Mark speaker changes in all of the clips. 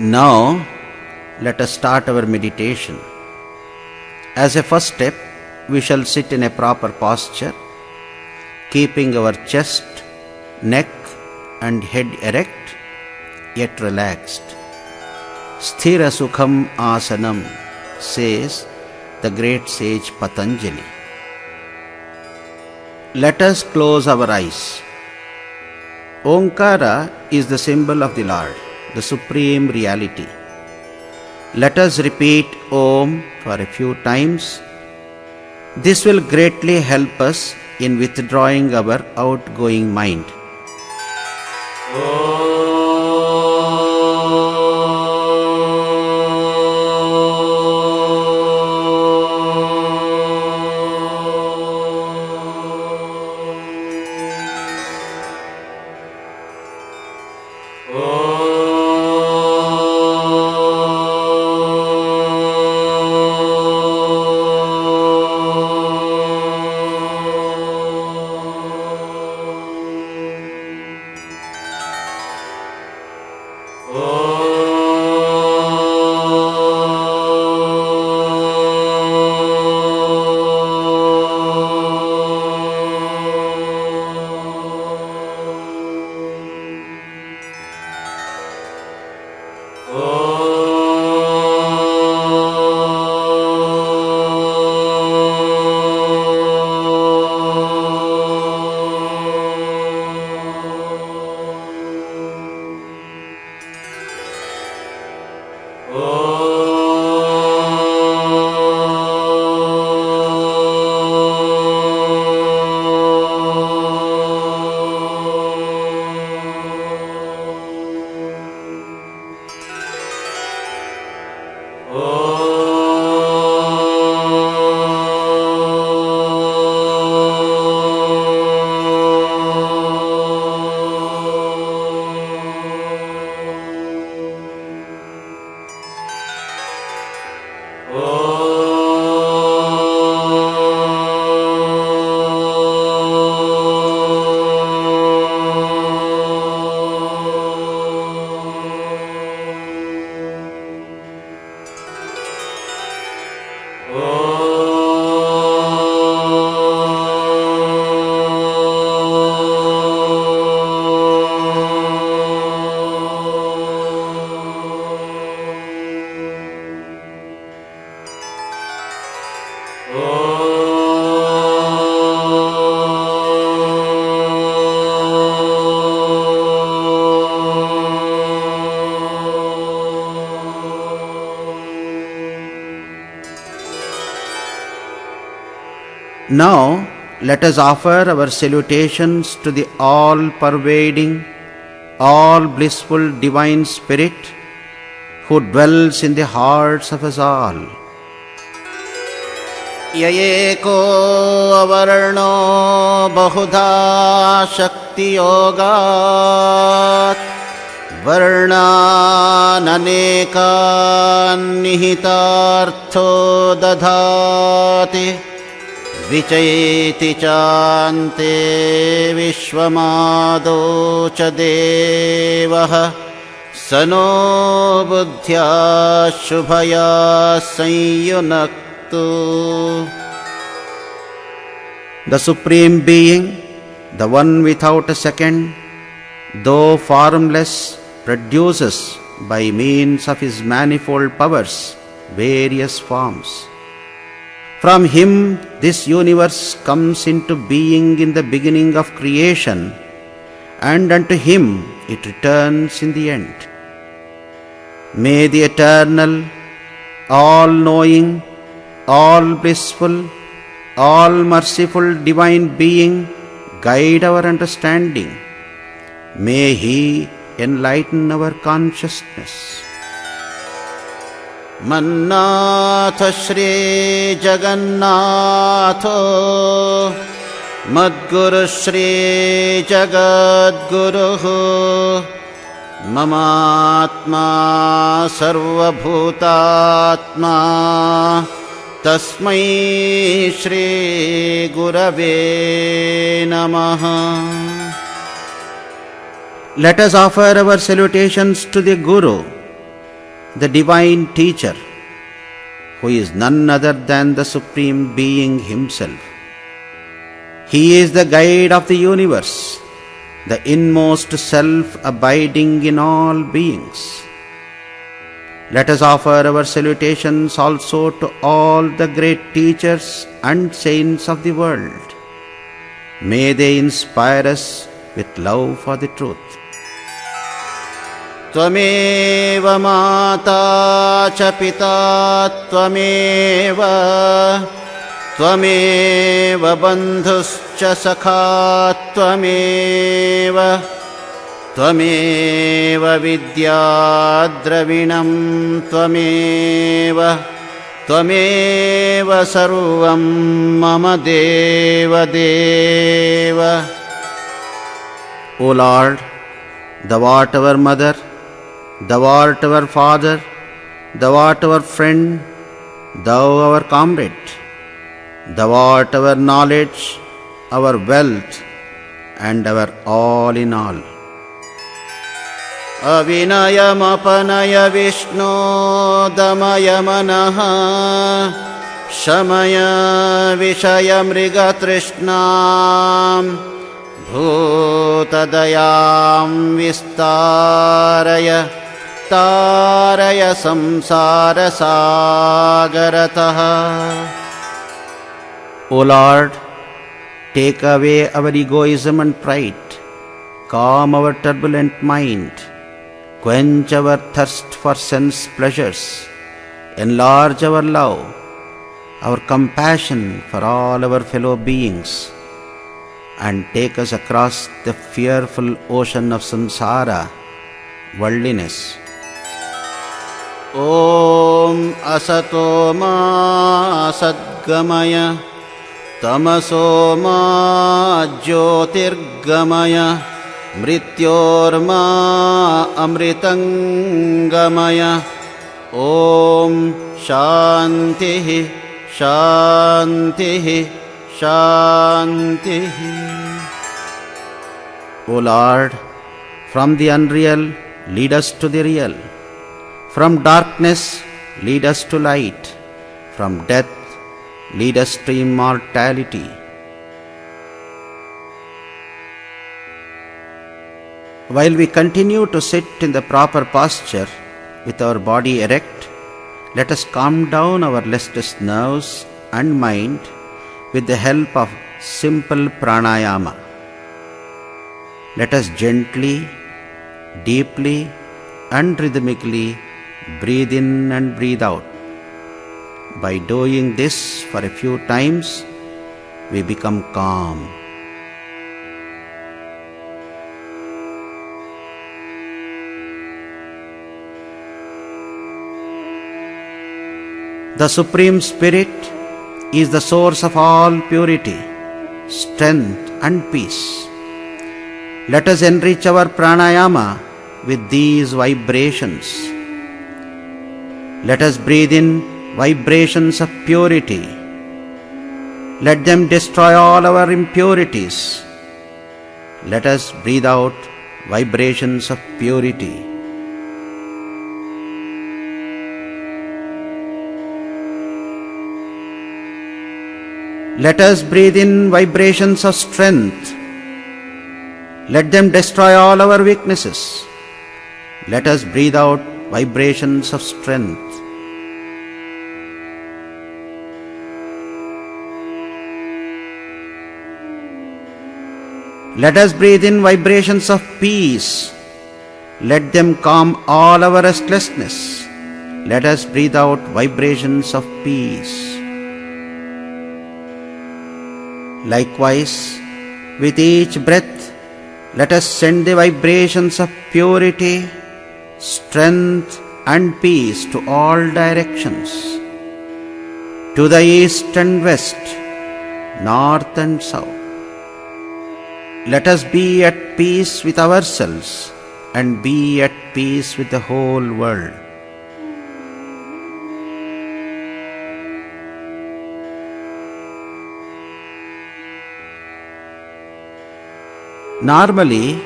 Speaker 1: Now, let us start our meditation. As a first step, we shall sit in a proper posture, keeping our chest, neck and head erect, yet relaxed. Sthira Sukham Asanam, says the great sage Patanjali. Let us close our eyes. Omkara is the symbol of the Lord, the Supreme Reality. Let us repeat Om for a few times. This will greatly help us in withdrawing our outgoing mind. Now, let us offer our salutations to the all-pervading, all-blissful Divine Spirit who dwells in the hearts of us all. Yayeko avarno bahudha shakti yogat varnananekan nihitartho dadhati vichayeti chante vishwamado cha devah sano buddhya shubhaya sanyunaktu. The Supreme Being, the One without a second, though formless, produces by means of His manifold powers various forms. From Him this universe comes into being in the beginning of creation, and unto Him it returns in the end. May the eternal, all-knowing, all-blissful, all-merciful Divine Being guide our understanding. May He enlighten our consciousness. Mannatha Shri Jagannatho Madguru Shri Jagadguruhu Mamatma Sarvabhutatma Tasmai Shri Gurave Namaha. Let us offer our salutations to the Guru, the divine teacher, who is none other than the Supreme Being Himself. He is the guide of the universe, the inmost self abiding in all beings. Let us offer our salutations also to all the great teachers and saints of the world. May they inspire us with love for the truth. त्वमेव माता च पिता त्वमेव त्वमेव बन्धुश्च सखा त्वमेव त्वमेव विद्या द्रविणं त्वमेव त्वमेव सर्वं मम देवदेव. O Lord, thou art our mother, thou art our father, thou art our friend, thou our comrade, thou art our knowledge, our wealth, and our all in all. अविनयमपनय विष्णो दमय मनः शमय विषयमृगतृष्णाम् भूतदयां विस्तारय तारय संसारसागरतः. O Lord, take away our egoism and pride, calm our turbulent mind, quench our thirst for sense pleasures, enlarge our love, our compassion for all our fellow beings, and take us across the fearful ocean of samsara, worldliness. Om asato ma sadgamaya tamaso ma jyotirgamaya mrityorma amritangamaya. Om shantihi shantihi shantihi. O Lord, from the unreal lead us to the real, from darkness lead us to light, from death lead us to immortality. While we continue to sit in the proper posture with our body erect, let us calm down our restless nerves and mind with the help of simple pranayama. Let us gently, deeply and rhythmically breathe in and breathe out. By doing this for a few times, we become calm. The Supreme Spirit is the source of all purity, strength and peace. Let us enrich our pranayama with these vibrations. Let us breathe in vibrations of purity. Let them destroy all our impurities. Let us breathe out vibrations of purity. Let us breathe in vibrations of strength. Let them destroy all our weaknesses. Let us breathe out vibrations of strength. Let us breathe in vibrations of peace. Let them calm all our restlessness. Let us breathe out vibrations of peace. Likewise, with each breath, let us send the vibrations of purity, strength and peace to all directions, to the east and west, north and south. Let us be at peace with ourselves and be at peace with the whole world. Normally,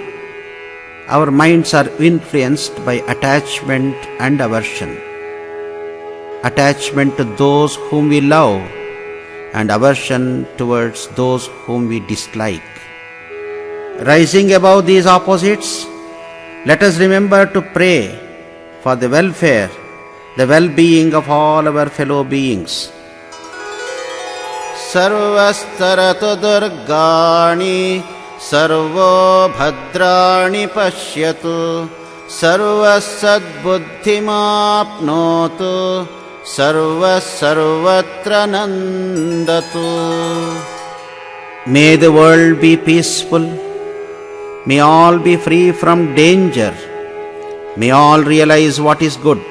Speaker 1: our minds are influenced by attachment and aversion. Attachment to those whom we love and aversion towards those whom we dislike. Rising above these opposites, let us remember to pray for the welfare, the well-being of all our fellow beings. Sarvastaratu durgani sarvo bhadrani pashyatu sarvasadbuddhimapnotu sarvasarvatra nandatu. May the world be peaceful. May all be free from danger. May all realize what is good.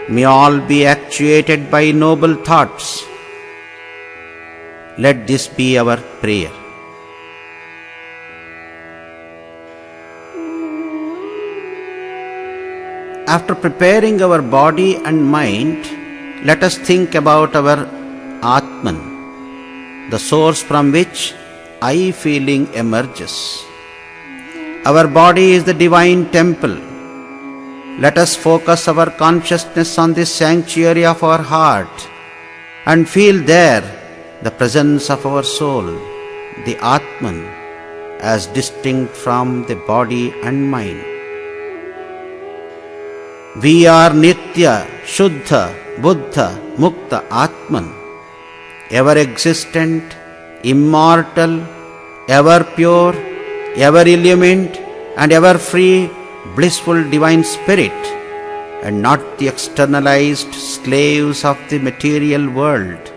Speaker 1: May all be actuated by noble thoughts. Let this be our prayer. After preparing our body and mind, let us think about our Atman, the source from which I feeling emerges. Our body is the divine temple. Let us focus our consciousness on this sanctuary of our heart and feel there the presence of our soul, the Atman, as distinct from the body and mind. We are Nitya, Shuddha, Buddha, Mukta, Atman, ever existent, immortal, ever pure, ever illumined, and ever free, blissful divine spirit, and not the externalized slaves of the material world.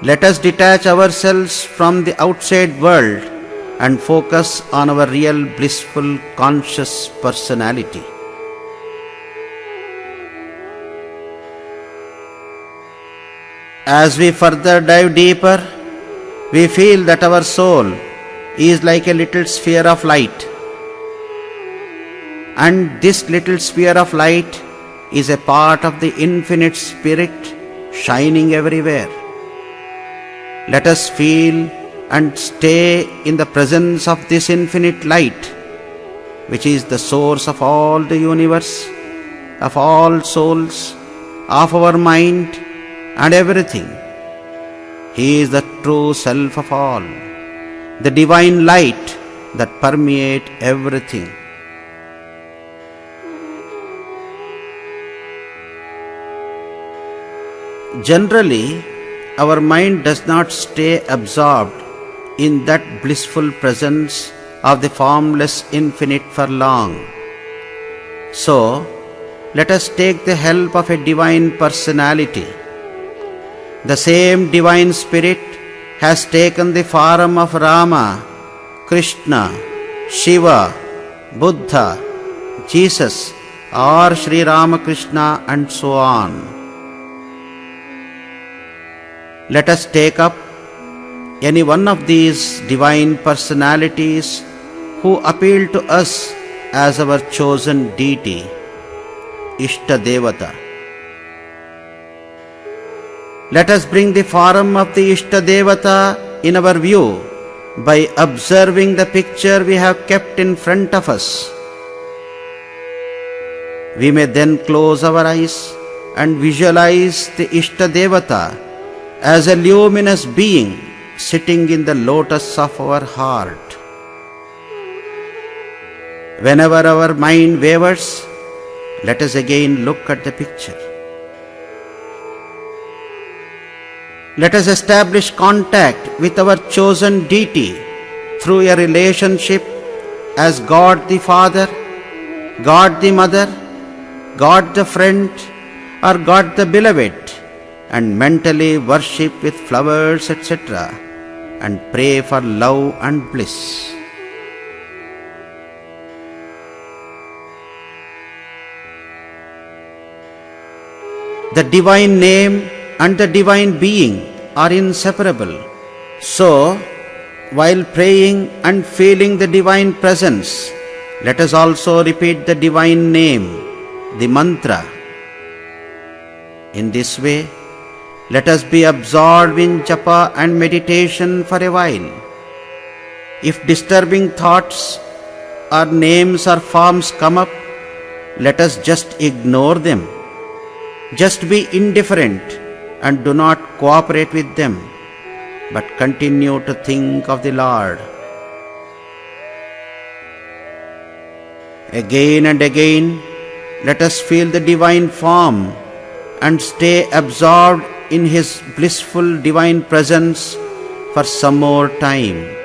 Speaker 1: Let us detach ourselves from the outside world and focus on our real blissful conscious personality. As we further dive deeper, we feel that our soul is like a little sphere of light. And this little sphere of light is a part of the infinite spirit shining everywhere. Let us feel and stay in the presence of this infinite light, which is the source of all the universe, of all souls, of our mind, and everything. He is the true self of all, the divine light that permeates everything. Generally, our mind does not stay absorbed in that blissful presence of the formless infinite for long. So, let us take the help of a divine personality. The same divine spirit has taken the form of Rama, Krishna, Shiva, Buddha, Jesus, or Sri Ramakrishna, and so on. Let us take up any one of these divine personalities who appeal to us as our chosen deity, Ishta Devata. Let us bring the form of the Ishta Devata in our view by observing the picture we have kept in front of us. We may then close our eyes and visualize the Ishta Devata as a luminous being sitting in the lotus of our heart. Whenever our mind wavers, let us again look at the picture. Let us establish contact with our chosen deity through a relationship as God the Father, God the Mother, God the Friend, or God the Beloved, and mentally worship with flowers, etc., and pray for love and bliss. The divine name and the divine being are inseparable. So, while praying and feeling the divine presence, let us also repeat the divine name, the mantra. In this way, let us be absorbed in japa and meditation for a while. If disturbing thoughts or names or forms come up, let us just ignore them. Just be indifferent and do not cooperate with them, but continue to think of the Lord. Again and again, let us feel the divine form and stay absorbed in His blissful divine presence for some more time.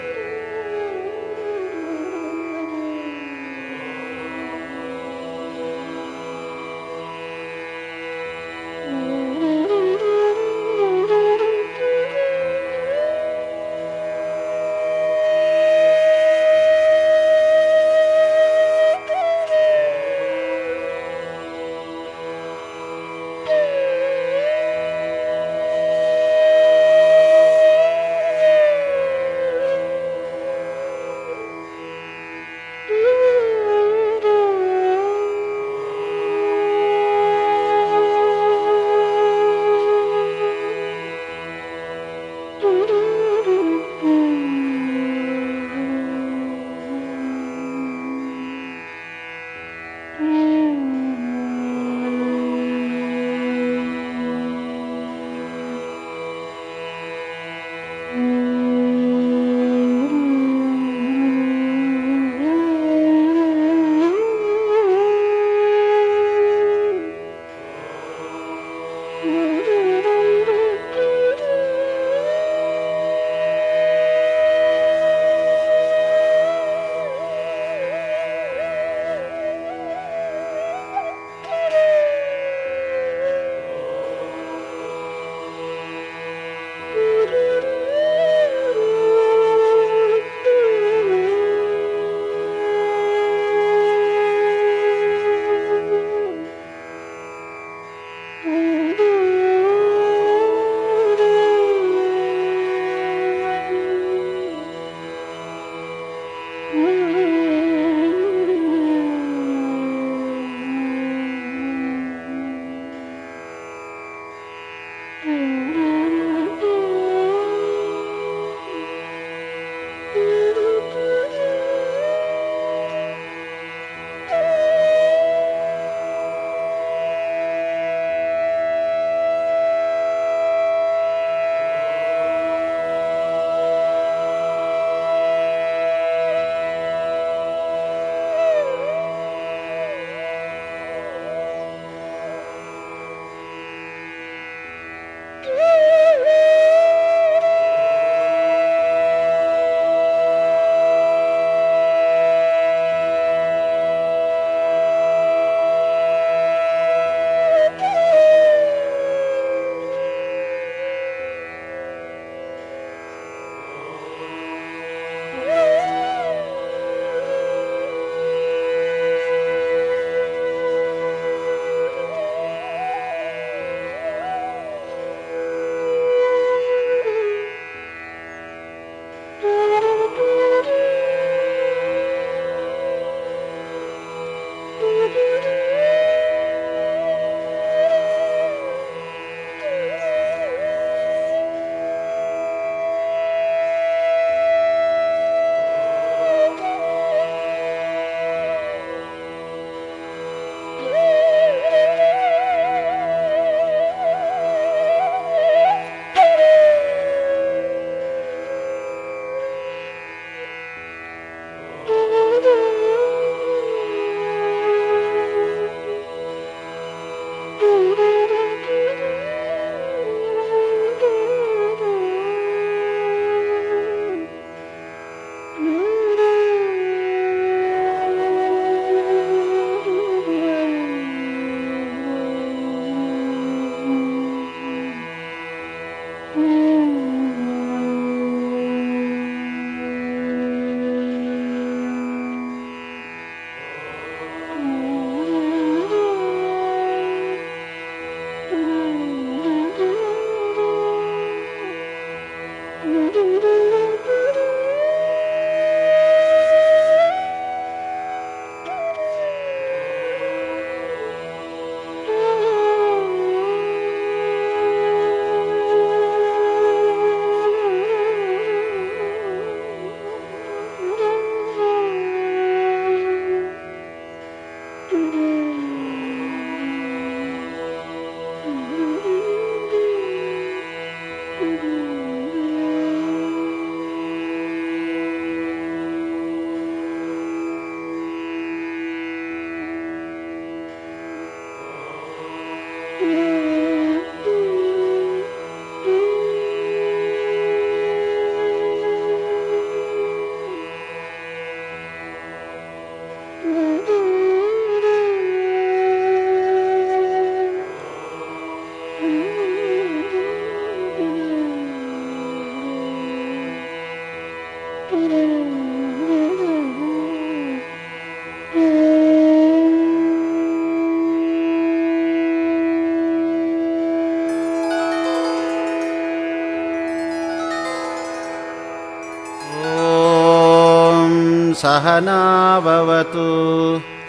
Speaker 1: सहना भवतु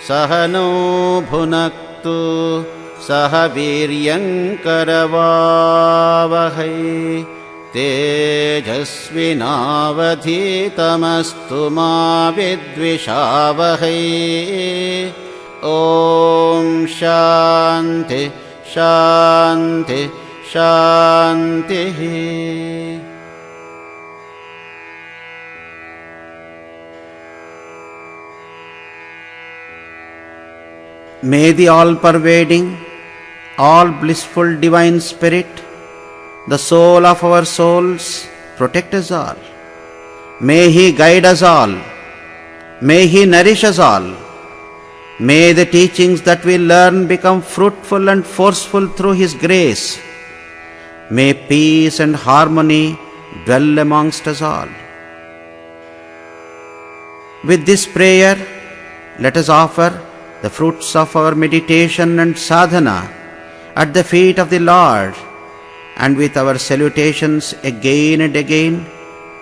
Speaker 1: सहनौ भुनक्तु सह वीर्यङ्करवावहै तेजस्विनावधीतमस्तु मा विद्विषावहै। ॐ शान्ति शान्ति शान्तिः। May the all-pervading, all-blissful Divine Spirit, the soul of our souls, protect us all. May He guide us all. May He nourish us all. May the teachings that we learn become fruitful and forceful through His grace. May peace and harmony dwell amongst us all. With this prayer, let us offer the fruits of our meditation and sadhana at the feet of the Lord, and with our salutations again and again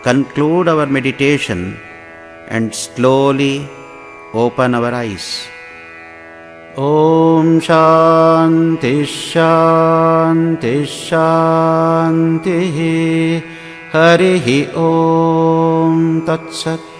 Speaker 1: conclude our meditation and slowly open our eyes. Om Shanti Shanti Shanti. Harihi Om Tat Sat.